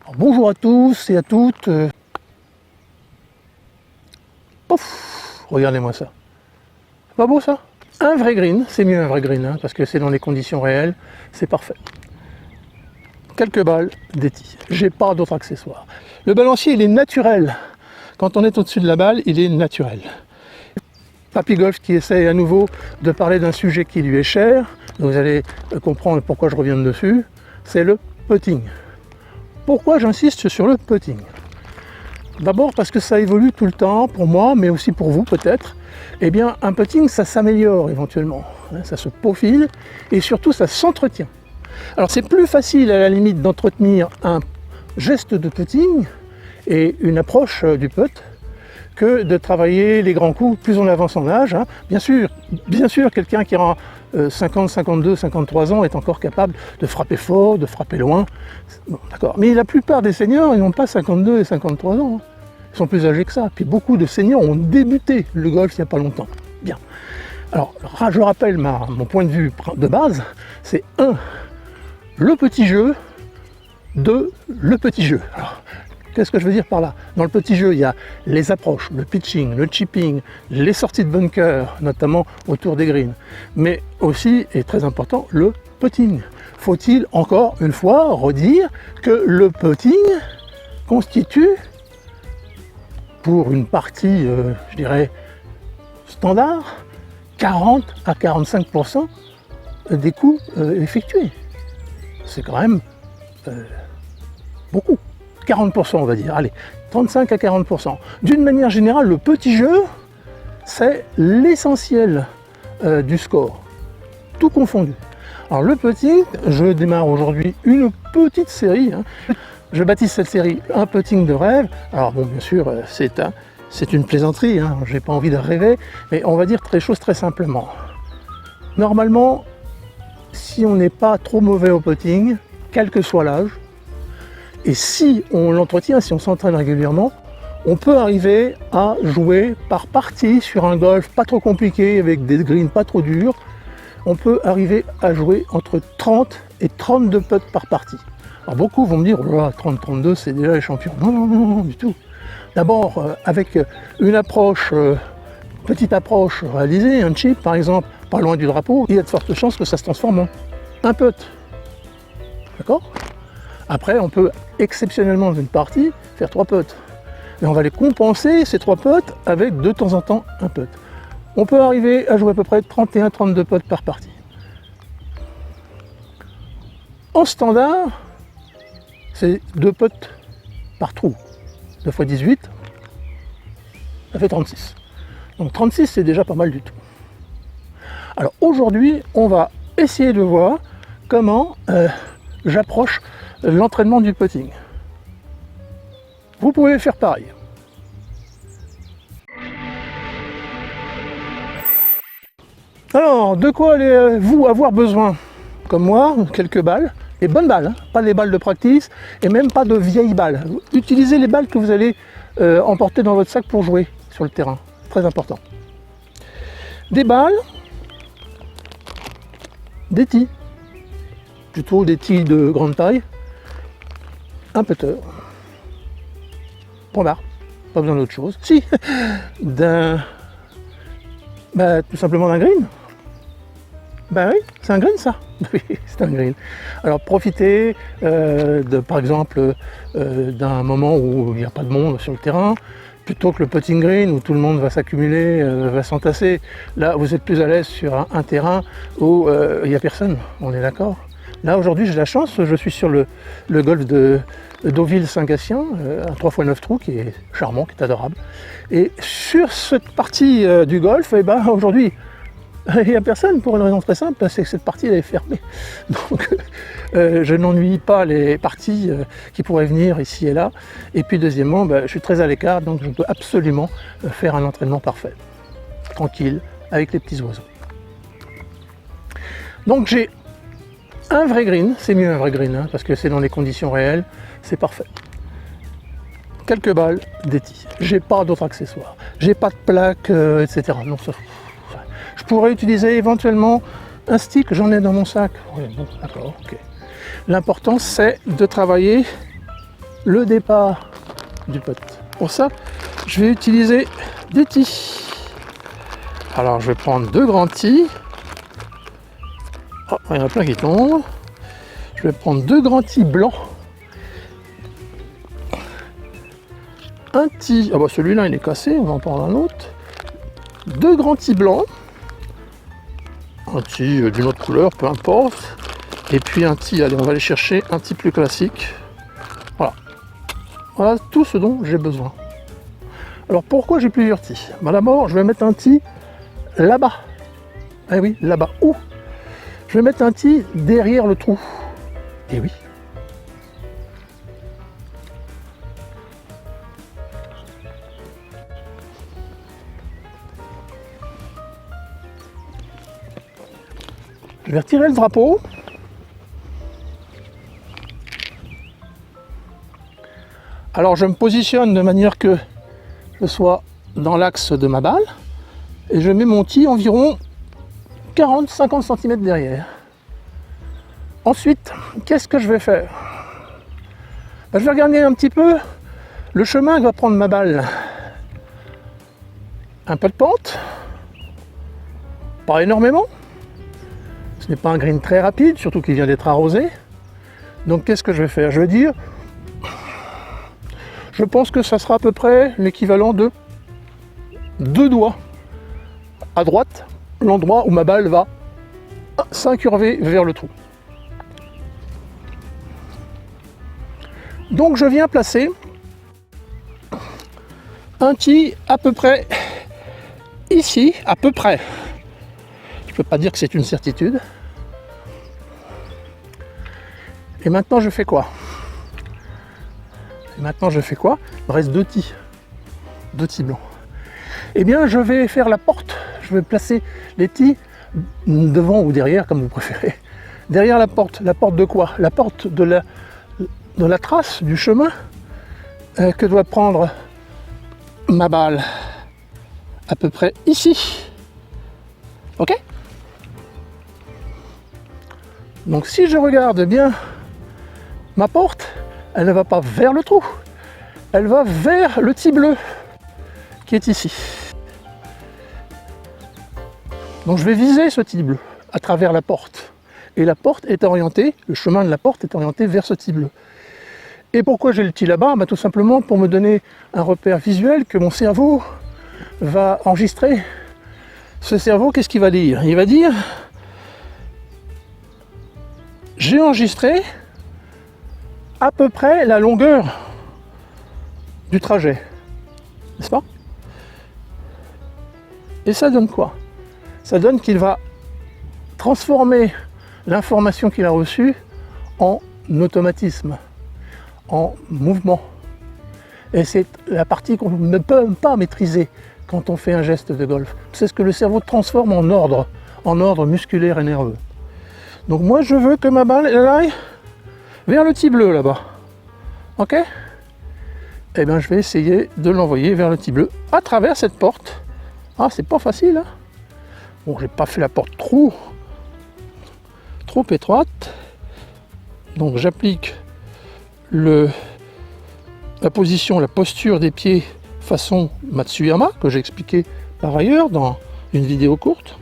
Alors, bonjour à tous et à toutes. Pouf, regardez-moi ça. C'est pas beau ça? Un vrai green, c'est mieux un vrai green, hein, parce que c'est dans les conditions réelles, c'est parfait. Quelques balles, des tis. J'ai pas d'autres accessoires. Le balancier, il est naturel. Quand on est au-dessus de la balle, il est naturel. Papy Golf qui essaye à nouveau de parler d'un sujet qui lui est cher. Vous allez comprendre pourquoi je reviens dessus. C'est le putting. Pourquoi j'insiste sur le putting? D'abord parce que ça évolue tout le temps pour moi, mais aussi pour vous peut-être. Eh bien, un putting, ça s'améliore éventuellement. Ça se peaufine et surtout, ça s'entretient. Alors, c'est plus facile à la limite d'entretenir un geste de putting et une approche du putt que de travailler les grands coups plus on avance en âge. Bien sûr, quelqu'un qui aura 50, 52, 53 ans est encore capable de frapper fort, de frapper loin. Bon, d'accord. Mais la plupart des seniors, ils n'ont pas 52 et 53 ans. Ils sont plus âgés que ça. Puis beaucoup de seniors ont débuté le golf il n'y a pas longtemps. Bien. Alors, je rappelle mon point de vue de base, c'est 1. Le petit jeu. 2. Le petit jeu. Alors, qu'est-ce que je veux dire par là? Dans le petit jeu, il y a les approches, le pitching, le chipping, les sorties de bunker, notamment autour des greens. Mais aussi, et très important, le putting. Faut-il encore une fois redire que le putting constitue, pour une partie, je dirais, standard, 40 à 45% des coups effectués. C'est quand même beaucoup. 40% on va dire, allez, 35 à 40%. D'une manière générale, le petit jeu, c'est l'essentiel du score, tout confondu. Alors le putting, je démarre aujourd'hui une petite série, je baptise cette série un putting de rêve. Alors bon, bien sûr, c'est une plaisanterie, j'ai pas envie de rêver, mais on va dire les choses très simplement. Normalement, si on n'est pas trop mauvais au putting, quel que soit l'âge, et si on l'entretient, si on s'entraîne régulièrement, on peut arriver à jouer par partie sur un golf pas trop compliqué, avec des greens pas trop durs. On peut arriver à jouer entre 30 et 32 putts par partie. Alors beaucoup vont me dire, oh, 30-32 c'est déjà les champions. Non, non, non, non, du tout. D'abord, avec une approche, petite approche réalisée, un chip par exemple, pas loin du drapeau, il y a de fortes chances que ça se transforme en un putt. D'accord? Après, on peut exceptionnellement dans une partie faire 3 putts. Et on va les compenser, ces 3 putts, avec de temps en temps un putt. On peut arriver à jouer à peu près 31-32 putts par partie. En standard, c'est 2 putts par trou. 2 x 18, ça fait 36. Donc 36, c'est déjà pas mal du tout. Alors aujourd'hui, on va essayer de voir comment j'approche l'entraînement du putting. Vous pouvez faire pareil. Alors, de quoi allez-vous avoir besoin? Comme moi, quelques balles, et bonnes balles, pas les balles de practice, et même pas de vieilles balles. Utilisez les balles que vous allez emporter dans votre sac pour jouer sur le terrain, très important. Des balles, des tis, plutôt des tis de grande taille, un putter, point barre, pas besoin d'autre chose. Si, tout simplement d'un green. Ben oui, c'est un green ça. Oui, c'est un green. Alors profitez par exemple d'un moment où il n'y a pas de monde sur le terrain, plutôt que le putting green où tout le monde va s'accumuler, va s'entasser. Là, vous êtes plus à l'aise sur un terrain où il n'y a personne, on est d'accord? Là, aujourd'hui, j'ai la chance, je suis sur le golf de Deauville-Saint-Gatien, un 3x9 trous qui est charmant, qui est adorable. Et sur cette partie du golf, aujourd'hui, il n'y a personne pour une raison très simple, c'est que cette partie elle est fermée. Donc, je n'ennuie pas les parties qui pourraient venir ici et là. Et puis, deuxièmement, je suis très à l'écart, donc je peux absolument faire un entraînement parfait, tranquille, avec les petits oiseaux. Donc, j'ai un vrai green, c'est mieux un vrai green, parce que c'est dans les conditions réelles, c'est parfait. Quelques balles, des tis. J'ai pas d'autres accessoires. J'ai pas de plaque, etc. Non, ça, je pourrais utiliser éventuellement un stick, j'en ai dans mon sac. Oui, bon, d'accord, ok. L'important, c'est de travailler le départ du pot. Pour ça, je vais utiliser des tis. Alors je vais prendre 2 grands tis. Oh, il y en a plein qui tombent. Je vais prendre 2 grands tis blancs. Un tis, ah bah celui-là il est cassé, on va en prendre un autre. 2 grands tis blancs. Un tis d'une autre couleur, peu importe. Et puis un tis, allez, on va aller chercher un tis plus classique. Voilà. Voilà tout ce dont j'ai besoin. Alors pourquoi j'ai plusieurs tis? Bah d'abord, je vais mettre un tis là-bas. Ah oui, là-bas. Où? Je vais mettre un tis derrière le trou. Et oui. Je vais retirer le drapeau. Alors je me positionne de manière que je sois dans l'axe de ma balle et je mets mon tis environ 40-50 cm derrière. Ensuite, qu'est-ce que je vais faire? Je vais regarder un petit peu le chemin que va prendre ma balle. Un peu de pente, pas énormément. Ce n'est pas un green très rapide, surtout qu'il vient d'être arrosé. Donc qu'est-ce que je vais faire? Je vais dire, je pense que ça sera à peu près l'équivalent de 2 doigts à droite, l'endroit où ma balle va s'incurver vers le trou. Donc je viens placer un tis à peu près ici, à peu près. Je ne peux pas dire que c'est une certitude. Et maintenant je fais quoi? Il me reste 2 tis. 2 tis blancs. Eh bien je vais faire la porte. Je vais placer les tis devant ou derrière, comme vous préférez. Derrière la porte. La porte de quoi? La porte de la trace, du chemin que doit prendre ma balle. À peu près ici. Ok? Donc si je regarde bien ma porte, elle ne va pas vers le trou, elle va vers le tis bleu qui est ici. Donc je vais viser ce tis bleu à travers la porte. Et la porte est orientée, le chemin de la porte est orienté vers ce tis bleu. Et pourquoi j'ai le tis là-bas? Tout simplement pour me donner un repère visuel que mon cerveau va enregistrer. Ce cerveau, qu'est-ce qu'il va dire? Il va dire, j'ai enregistré à peu près la longueur du trajet, n'est-ce pas? Et ça donne quoi? Ça donne qu'il va transformer l'information qu'il a reçue en automatisme, en mouvement. Et c'est la partie qu'on ne peut pas maîtriser quand on fait un geste de golf. C'est ce que le cerveau transforme en ordre musculaire et nerveux. Donc moi je veux que ma balle elle aille vers le tis bleu là-bas. Ok? Eh bien je vais essayer de l'envoyer vers le tis bleu à travers cette porte. Ah, c'est pas facile, hein? Bon, j'ai pas fait la porte trop étroite. Donc j'applique la position, la posture des pieds façon Matsuyama, que j'ai expliqué par ailleurs dans une vidéo courte.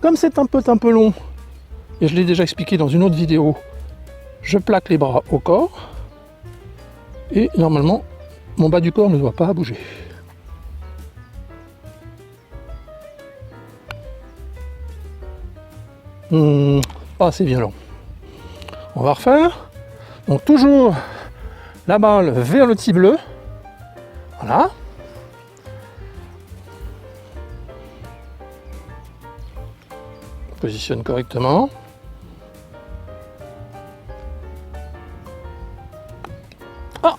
Comme c'est un peu long, et je l'ai déjà expliqué dans une autre vidéo, je plaque les bras au corps, et normalement, mon bas du corps ne doit pas bouger. Pas assez violent. On va refaire. Donc toujours la balle vers le tis bleu. Voilà. On positionne correctement. Ah,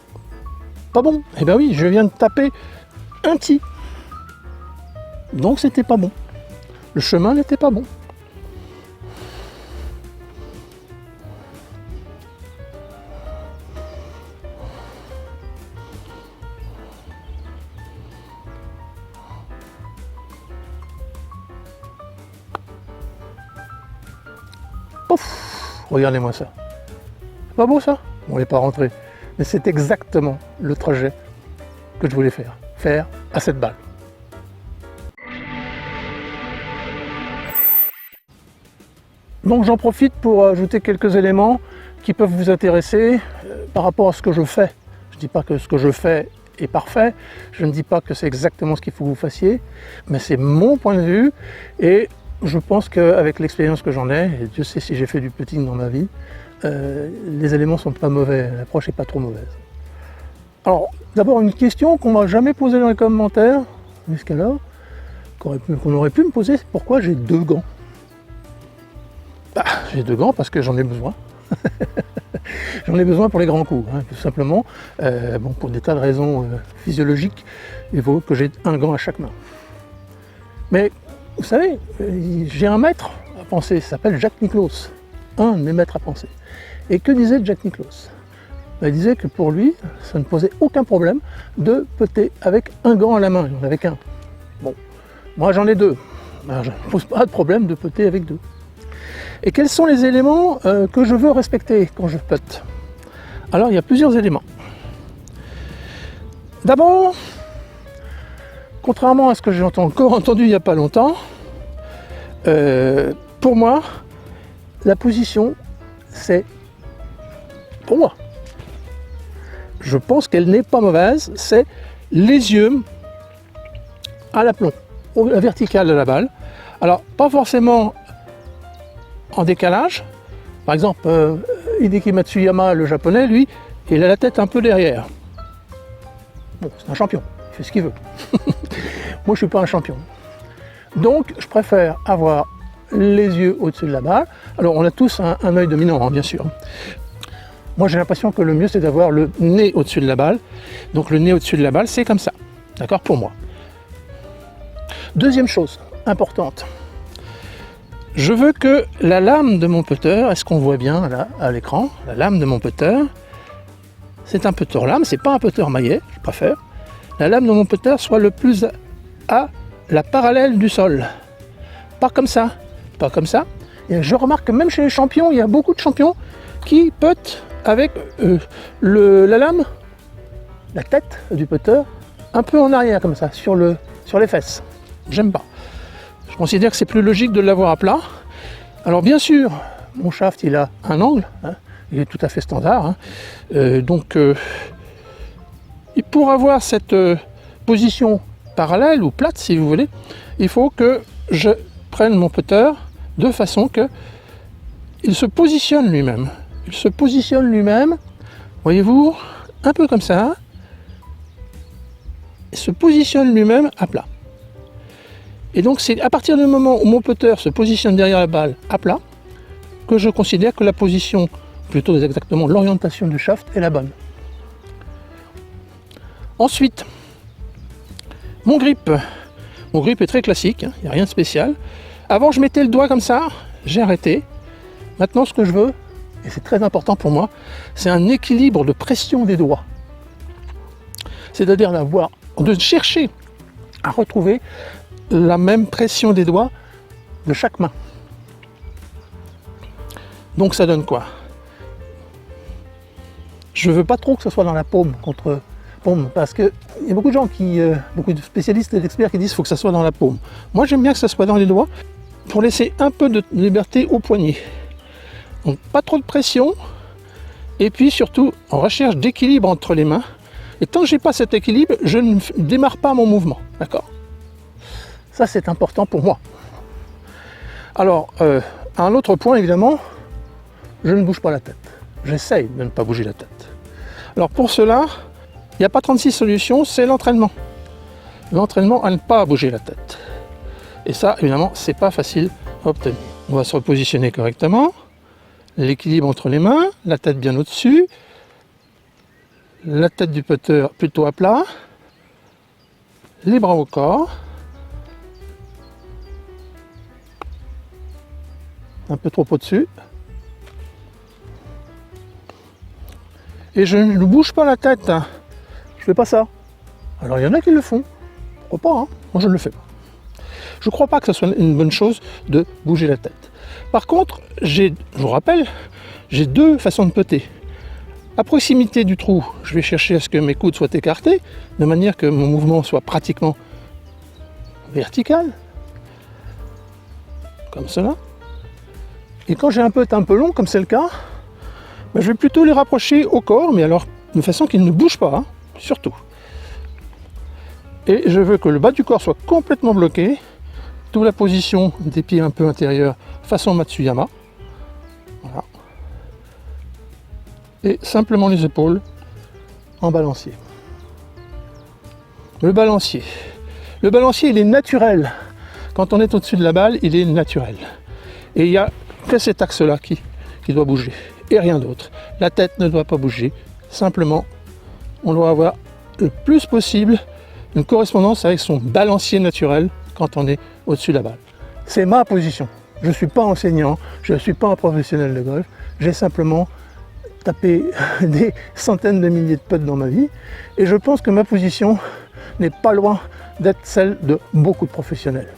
pas bon. Eh bien oui, je viens de taper un tis. Donc c'était pas bon. Le chemin n'était pas bon. Pouf, regardez-moi ça. C'est pas beau ça? On n'est pas rentré mais c'est exactement le trajet que je voulais faire à cette balle. Donc j'en profite pour ajouter quelques éléments qui peuvent vous intéresser par rapport à ce que je fais. Je ne dis pas que ce que je fais est parfait, je ne dis pas que c'est exactement ce qu'il faut que vous fassiez, mais c'est mon point de vue et je pense qu'avec l'expérience que j'en ai, et Dieu sait si j'ai fait du putting dans ma vie, les éléments ne sont pas mauvais, l'approche n'est pas trop mauvaise. Alors d'abord une question qu'on ne m'a jamais posée dans les commentaires, jusqu'alors, qu'on aurait pu me poser, c'est pourquoi j'ai 2 gants. J'ai 2 gants parce que j'en ai besoin. J'en ai besoin pour les grands coups, hein, tout simplement. Bon, pour des tas de raisons physiologiques, il faut que j'ai un gant à chaque main. Mais vous savez, j'ai un maître à penser, ça s'appelle Jack Nicklaus, un de mes maîtres à penser. Et que disait Jack Nicklaus? Il disait que pour lui, ça ne posait aucun problème de putter avec un gant à la main, il n'y en avait qu'un. Bon, moi j'en ai 2, alors, je ne pose pas de problème de putter avec 2. Et quels sont les éléments que je veux respecter quand je putte? Alors il y a plusieurs éléments. D'abord, contrairement à ce que j'ai encore entendu il n'y a pas longtemps, pour moi, la position, c'est, pour moi, je pense qu'elle n'est pas mauvaise, c'est les yeux à l'aplomb, à la verticale de la balle. Alors, pas forcément en décalage. Par exemple, Hideki Matsuyama, le japonais, lui, il a la tête un peu derrière. Bon, c'est un champion, il fait ce qu'il veut. Moi, je ne suis pas un champion. Donc, je préfère avoir les yeux au-dessus de la balle. Alors, on a tous un œil dominant, hein, bien sûr. Moi, j'ai l'impression que le mieux, c'est d'avoir le nez au-dessus de la balle. Donc, le nez au-dessus de la balle, c'est comme ça. D'accord, pour moi. Deuxième chose importante. Je veux que la lame de mon putter, est-ce qu'on voit bien là à l'écran, la lame de mon putter, c'est un putter lame, c'est pas un putter maillet, je préfère. La lame de mon putter soit le plus à la parallèle du sol. Pas comme ça, pas comme ça. Et je remarque que même chez les champions, il y a beaucoup de champions qui puttent avec la lame, la tête du putter, un peu en arrière comme ça, sur les fesses. J'aime pas. Je considère que c'est plus logique de l'avoir à plat. Alors bien sûr, mon shaft il a un angle, hein, il est tout à fait standard. Hein, donc pour avoir cette position parallèle ou plate si vous voulez, il faut que je prenne mon putter de façon que il se positionne lui-même. Il se positionne lui-même, voyez-vous, un peu comme ça. Il se positionne lui-même à plat. Et donc c'est à partir du moment où mon putter se positionne derrière la balle à plat que je considère que la position, plutôt exactement l'orientation du shaft est la bonne. Ensuite, mon grip. Mon grip est très classique, il n'y a rien de spécial. Avant je mettais le doigt comme ça, j'ai arrêté. Maintenant ce que je veux, et c'est très important pour moi, c'est un équilibre de pression des doigts. C'est-à-dire de chercher à retrouver la même pression des doigts de chaque main. Donc ça donne quoi? Je veux pas trop que ce soit dans la paume contre paume, parce qu'il y a beaucoup de gens beaucoup de spécialistes et d'experts qui disent qu'il faut que ça soit dans la paume. Moi j'aime bien que ça soit dans les doigts pour laisser un peu de liberté au poignet. Donc pas trop de pression, et puis surtout en recherche d'équilibre entre les mains. Et tant que j'ai pas cet équilibre, je ne démarre pas mon mouvement, d'accord? Ça, c'est important pour moi. Alors, un autre point, évidemment, je ne bouge pas la tête. J'essaye de ne pas bouger la tête. Alors, pour cela, il n'y a pas 36 solutions, c'est l'entraînement. L'entraînement à ne pas bouger la tête. Et ça, évidemment, c'est pas facile à obtenir. On va se repositionner correctement. L'équilibre entre les mains, la tête bien au-dessus. La tête du putter plutôt à plat. Les bras au corps. Un peu trop au-dessus. Et je ne bouge pas la tête. Je fais pas ça. Alors il y en a qui le font. Pourquoi pas, hein? Moi je ne le fais pas. Je ne crois pas que ce soit une bonne chose de bouger la tête. Par contre, je vous rappelle, j'ai 2 façons de putter. À proximité du trou, je vais chercher à ce que mes coudes soient écartés, de manière que mon mouvement soit pratiquement vertical, comme cela. Et quand j'ai un peu long, comme c'est le cas, ben, je vais plutôt les rapprocher au corps, mais alors de façon qu'ils ne bougent pas, hein, surtout. Et je veux que le bas du corps soit complètement bloqué, d'où la position des pieds un peu intérieurs, façon Matsuyama. Voilà. Et simplement les épaules en balancier. Le balancier, il est naturel. Quand on est au-dessus de la balle, il est naturel. Et il n'y a que cet axe-là qui doit bouger, et rien d'autre. La tête ne doit pas bouger, simplement, on doit avoir le plus possible une correspondance avec son balancier naturel quand on est au-dessus de la balle. C'est ma position. Je ne suis pas enseignant, je ne suis pas un professionnel de golf, j'ai simplement tapé des centaines de milliers de putts dans ma vie, et je pense que ma position n'est pas loin d'être celle de beaucoup de professionnels.